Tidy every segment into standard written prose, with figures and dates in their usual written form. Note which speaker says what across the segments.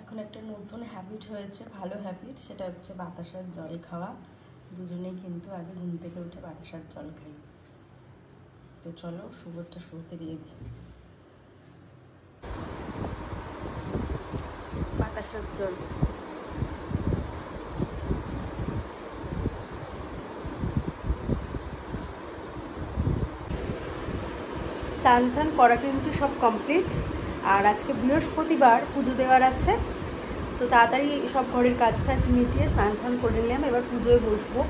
Speaker 1: এখন একটা নতুন হ্যাবিট হয়েছে, ভালো হ্যাবিট, সেটা হচ্ছে বাতাসার জল খাওয়া। দুজনেই কিন্তু আগে ঘুম থেকে উঠে বাতাসার জল খাই। তো চলো শুভরটা শুভকে দিয়ে দিই বাতাসার জল। স্নান টান করা কিন্তু সব কমপ্লিট। আর আজকে বৃহস্পতিবার, পুজো দেওয়ার আছে, তো তাড়াতাড়ি সব ঘরের কাজ টাজ মিটিয়ে স্নান টান করে নিলাম। এবার পুজোয় বসবো।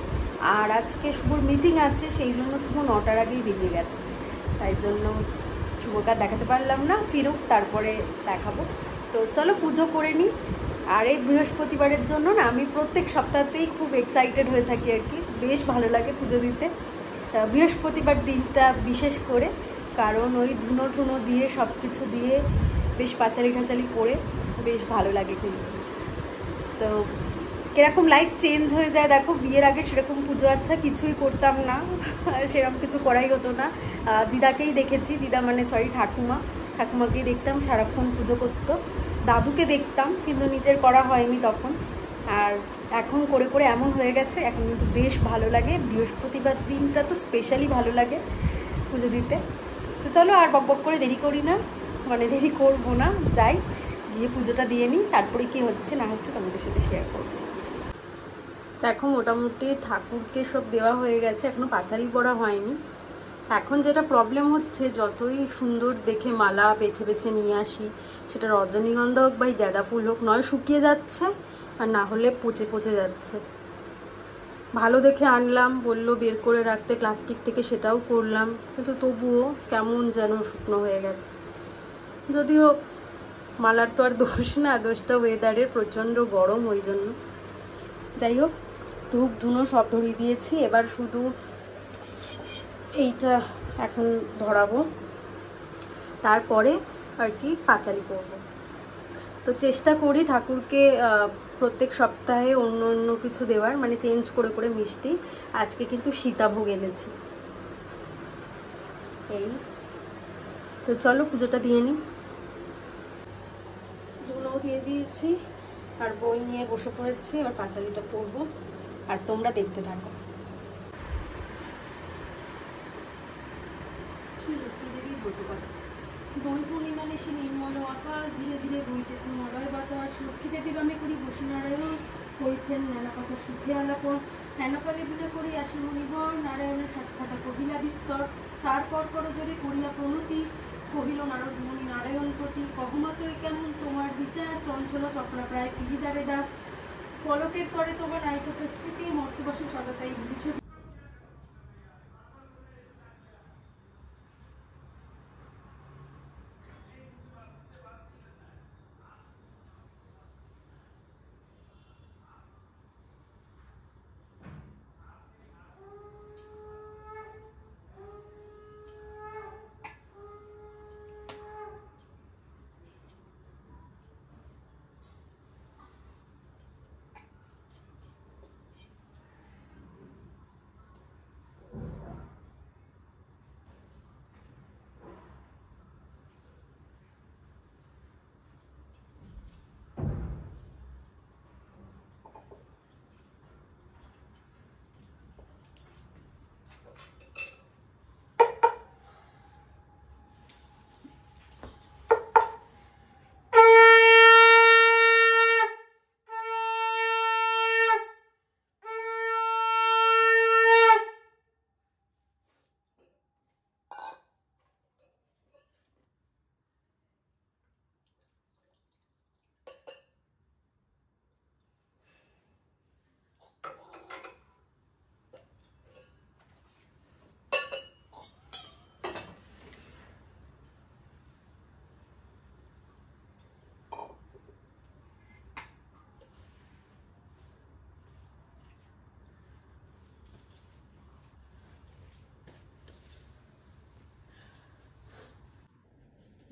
Speaker 1: আর আজকে শুভর মিটিং আছে, সেই জন্য শুভ 9টার আগেই বেরিয়ে গেছে, তাই জন্য শুভকে আর দেখাতে পারলাম না। ফিরুক তারপরে দেখাবো। তো চলো পুজো করে নিই। আর এই বৃহস্পতিবারের জন্য না আমি প্রত্যেক সপ্তাহতেই খুব এক্সাইটেড হয়ে থাকি আর কি। বেশ ভালো লাগে পুজো দিতে, বৃহস্পতিবার দিনটা বিশেষ করে, কারণ ওই ধুনো টুনো দিয়ে সব কিছু দিয়ে বেশ পাঁচালি খাঁচালি করে বেশ ভালো লাগে কিন্তু। তো কিরকম লাইফ চেঞ্জ হয়ে যায় দেখো। বিয়ের আগে সেরকম পুজো আচ্ছা কিছুই করতাম না, সেরকম কিছু করাই হতো না। দিদাকেই দেখেছি, দিদা মানে সরি ঠাকুমাকেই দেখতাম সারাক্ষণ পুজো করতো। দাদুকে দেখতাম কিন্তু নিজের করা হয়নি তখন। আর এখন করে করে এমন হয়ে গেছে, এখন কিন্তু বেশ ভালো লাগে। বৃহস্পতিবার দিনটা তো স্পেশালি ভালো লাগে পুজো দিতে। তো চলো আর বকবক করে দেরি করি না, মানে দেরি করবো না, যাই গিয়ে পুজোটা দিয়ে নিই, তারপরে কি হচ্ছে না হচ্ছে তোমাদের সাথে শেয়ার করবো। দেখো মোটামুটি ঠাকুরকে সব দেওয়া হয়ে গেছে, এখনো পাঁচালি পড়া হয়নি। এখন যেটা প্রবলেম হচ্ছে, যতই সুন্দর দেখে মালা বেছে বেছে নিয়ে আসি, সেটা রজনীগন্ধা হোক বা গাঁদা ফুল হোক, নয় শুকিয়ে যাচ্ছে আর না হলে পচে পচে যাচ্ছে। ভালো দেখে আনলাম, বললো বের করে রাখতে প্লাস্টিক থেকে, সেটাও করলাম, কিন্তু তবুও কেমন যেন শুকনো হয়ে গেছে। যদিও মালার তো আর দোষ না, দোষটা ওয়েদারের, প্রচণ্ড গরম ওই জন্য। যাই হোক, ধূপ ধুনো সব ধরিয়ে দিয়েছি, এবার শুধু এইটা এখন ধরাবো, তারপরে আর কি পাঁচালি করব। তো চেষ্টা করি ঠাকুরকে প্রত্যেক সপ্তাহে অন্য অন্য কিছু দেওয়ার, মানে চেঞ্জ করে করে মিষ্টি। আজকে কিন্তু সীতাভোগ এনেছি। এই তো চলো পুজোটা দিয়ে নিই। ধুনোও দিয়ে দিয়েছি আর বই নিয়ে বসে পড়েছি, এবার পাঁচালিটা পড়বো আর তোমরা দেখতে থাকো। দোল পূর্ণিমা নিশি নির্মল আকাশ, ধীরে ধীরে বইতেছে মলয় বাতাস। লক্ষ্মী দেবী বামে করি বসি নারায়ণ, হয়েছেন নানা কথা সুখে আলাপন। নানাপালে বিলে করি আসি মণিবর, নারায়ণের সাক্ষাৎ কহিলা বিস্তর। তারপর করজোরে করিয়া প্রণতি, কহিল নারদ মুনি নারায়ণ প্রতি। কহমত কেমন তোমার বিচার, চঞ্চল চক্রা প্রায় ফিরিদারে দা। পলকের তরে তোমার নায়িক প্রস্তুতি, মর্তবাসী সদাতাই ভুলিছ।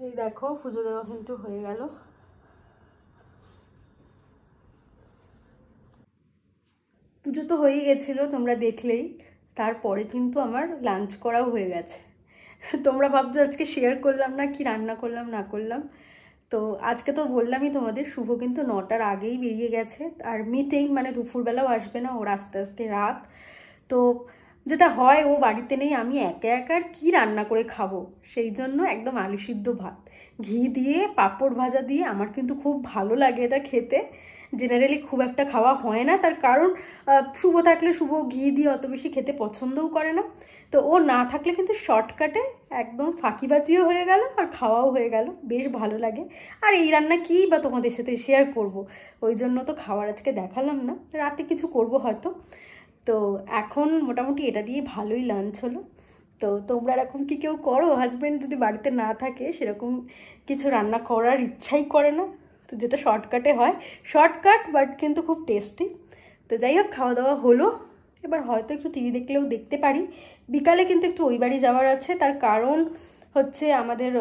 Speaker 1: এই দেখো পুজো দেওয়া কিন্তু হয়ে গেল। পুজো তো হয়ে গেছিলো, তোমরা দেখলেই। তারপরে কিন্তু আমার লাঞ্চ করাও হয়ে গেছে। তোমরা ভাবছো আজকে শেয়ার করলাম না কি রান্না করলাম না করলাম, তো তো আজকে তো বললামই তোমাদের, শুভ কিন্তু 9টার আগেই বেরিয়ে গেছে। আর মিটিং মানে দুপুরবেলাও আসবে না, ওর আস্তে আস্তে রাত। তো যেটা হয়, ও বাড়িতে নেই, আমি একা একা কি রান্না করে খাবো, সেই জন্য একদম আলু সিদ্ধ ভাত, ঘি দিয়ে পাঁপড় ভাজা দিয়ে। আমার কিন্তু খুব ভালো লাগে এটা খেতে। জেনারেলি খুব একটা খাওয়া হয় না, তার কারণ শুভ থাকলে শুভ ঘি দিয়ে অত বেশি খেতে পছন্দও করে না। তো ও না থাকলে কিন্তু শর্টকাটে একদম ফাঁকিবাজিও হয়ে গেল আর খাওয়াও হয়ে গেল, বেশ ভালো লাগে। আর এই রান্না কী বা তোমাদের সাথে শেয়ার করব, ওই জন্য তো খাওয়ার আজকে দেখালাম না, রাতে কিছু করব হয়তো। তো এখন মোটামুটি এটা দিয়ে ভালোই লাঞ্চ হলো। তো তোমরা এরকম কি কেউ করো, হাজব্যান্ড যদি বাড়িতে না থাকে সেরকম কিছু রান্না করার ইচ্ছাই করে না? তো যেটা শর্টকাটে হয়, শর্টকাট বাট কিন্তু খুব টেস্টি। তো যাই হোক, খাওয়া দাওয়া হলো, এবার হয়তো একটু টিভি দেখলেও দেখতে পারি। বিকালে কিন্তু একটু ওই বাড়ি যাওয়ার আছে, তার কারণ হচ্ছে আমাদের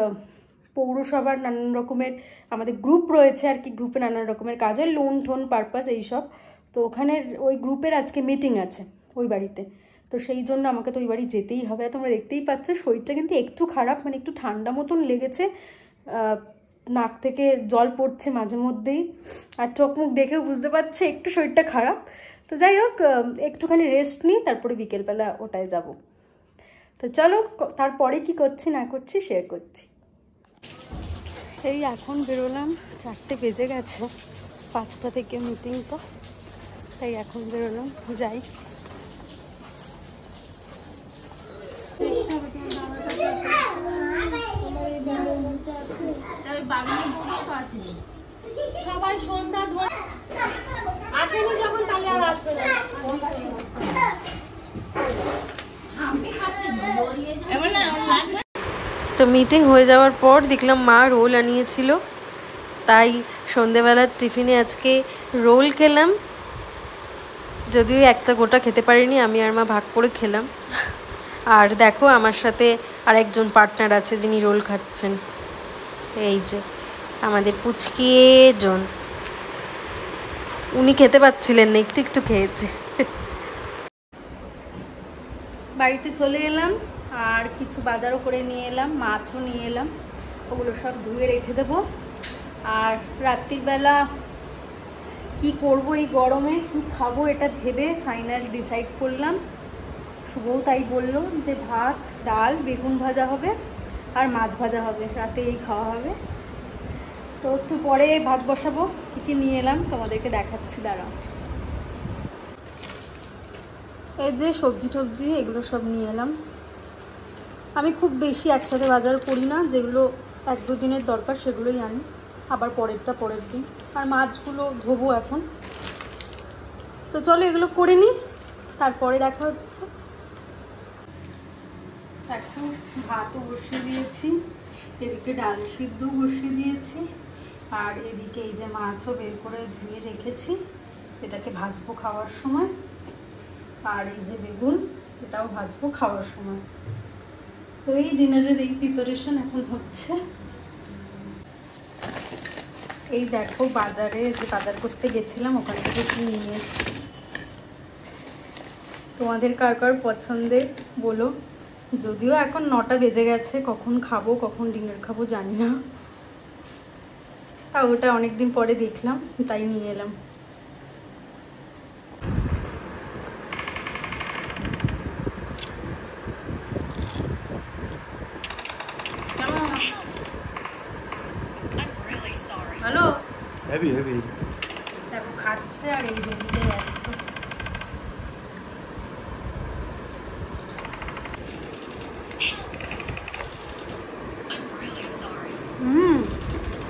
Speaker 1: পৌরসভার নানান রকমের আমাদের গ্রুপ রয়েছে আর কি, গ্রুপে নানান রকমের কাজের লোন টোন পারপাস এইসব। তো ওখানের ওই গ্রুপের আজকে মিটিং আছে ওই বাড়িতে, তো সেই জন্য আমাকে তো ওই বাড়ি যেতেই হবে। তোমরা দেখতেই পাচ্ছ শরীরটা কিন্তু একটু খারাপ, মানে একটু ঠান্ডা মতন লেগেছে, নাক থেকে জল পড়ছে মাঝে মধ্যেই, আর চোখ মুখ দেখেও বুঝতে পারছে একটু শরীরটা খারাপ। তো যাই হোক, একটুখানি রেস্ট নিই, তারপরে বিকেলবেলা ওটায় যাব। তো চলো, তারপরে কি করছি না করছি শেয়ার করছি। এই এখন বেরোলাম, 4টে বেজে গেছে, 5টা থেকে মিটিং, তো তাই এখন বেরোলাম, যাই।
Speaker 2: সবাই সন্ধ্যা ধরে আসেনি যখন, তাহলে আর আসবে না।
Speaker 1: তো মিটিং হয়ে যাওয়ার পর দেখলাম মা রোল আনিয়েছিল, তাই সন্ধেবেলার টিফিনে আজকে রোল খেলাম। যদিও একটা গোটা খেতে পারিনি, আমি আর মা ভাগ করে খেলাম। আর দেখো আমার সাথে আরেকজন পার্টনার আছে যিনি রোল খাচ্ছেন, এই যে আমাদের পুচকিয়ে জন। উনি খেতে পাচ্ছিলেন না, একটু একটু খেয়েছে। বাড়িতে চলে এলাম, আর কিছু বাজারও করে নিয়ে এলাম, মাছও নিয়ে এলাম, ওগুলো সব ধুয়ে রেখে দেবো। আর রাত্রিবেলা কি করব, এই গরমে কি খাবো এটা ভেবে ফাইনাল ডিসাইড করলাম। শুভও তাই বললো যে ভাত, ডাল, বেগুন ভাজা হবে আর মাছ ভাজা হবে, রাতে এই খাওয়া হবে। তো একটু পরে ভাত বসাবো। কী কী নিয়ে এলাম তোমাদেরকে দেখাচ্ছি, দাঁড়াও। এই যে সবজি টবজি এগুলো সব নিয়ে এলাম। আমি খুব বেশি একসাথে বাজার করি না, যেগুলো 1-2 দিনের দরকার সেগুলোই আনি, আবার পরেরটা পরের দিন। আর মাছগুলো ধোবো এখন। তো চলো এগুলো করে নিই, তারপরে দেখা হচ্ছে। এখন ভাতও বসিয়ে দিয়েছি, এদিকে ডাল সিদ্ধও বসিয়ে দিয়েছি, আর এদিকে এই যে মাছও বের করে ধুয়ে রেখেছি, এটাকে ভাজবো খাওয়ার সময়। আর এই যে বেগুন, এটাও ভাজবো খাওয়ার সময়। তো এই ডিনারের এই প্রিপারেশন এখন হচ্ছে। এই দেখো বাজারে যে বাজার করতে গেছিলাম, ওখান থেকে কি নিয়ে এসেছি, তোমাদের কার কার পছন্দের বলো। যদিও এখন 9টা বেজে গেছে, কখন খাবো কখন ডিনার খাবো জানি না, তা ওটা অনেকদিন পরে দেখলাম তাই নিয়ে এলাম। হ্যালো,
Speaker 3: হেভি হেভি
Speaker 1: দেখো খাচ্ছে আর এই দিদিতে ব্যস্ত।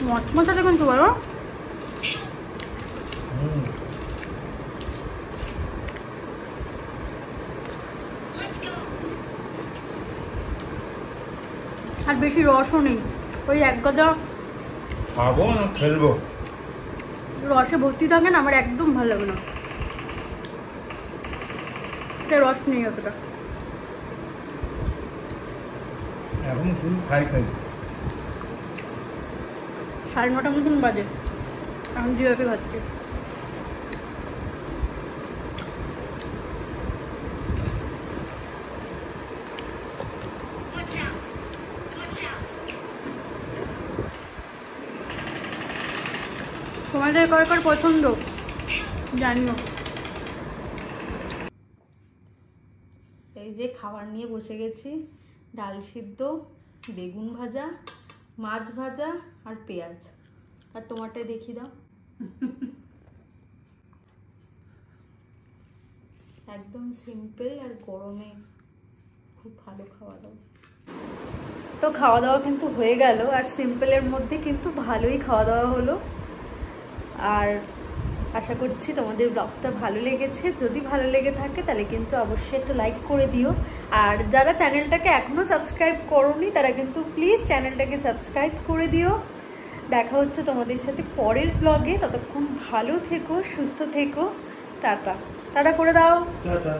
Speaker 1: মচমচা দেখুন তো বলো। আর বেশি রসও নেই, ওই এক গজা
Speaker 3: খাবো না খেলবো,
Speaker 1: রসে ভর্তি থাকে না, আমার একদম ভালো লাগে না, এটা রস নেই অতটা।
Speaker 3: এখন শুধু খাই খাই।
Speaker 1: 9:30 মতন বাজে, এখন জিলাপি খাচ্ছি। তোমাদের কার কার পছন্দ জানিও। এই যে খাবার নিয়ে বসে গেছি, ডাল সিদ্ধ, বেগুন ভাজা, মাছ ভাজা আর পেঁয়াজ। আর তোমারটাই দেখিয়ে দাও। একদম সিম্পল আর গরমে খুব ভালো খাওয়া দাওয়া। তো খাওয়া দাওয়া কিন্তু হয়ে গেল, আর সিম্পলের মধ্যে কিন্তু ভালোই খাওয়া দাওয়া হলো। আর আশা করছি তোমাদের ব্লগটা ভালো লেগেছে। যদি ভালো লেগে থাকে তাহলে কিন্তু অবশ্যই একটা লাইক করে দিও। আর যারা চ্যানেলটাকে এখনও সাবস্ক্রাইব করোনি তারা কিন্তু প্লিজ চ্যানেলটাকে সাবস্ক্রাইব করে দিও। দেখা হচ্ছে তোমাদের সাথে পরের ব্লগে। ততক্ষণ ভালো থেকো, সুস্থ থেকো। টাটা টাটা করে দাও।
Speaker 3: টাটা।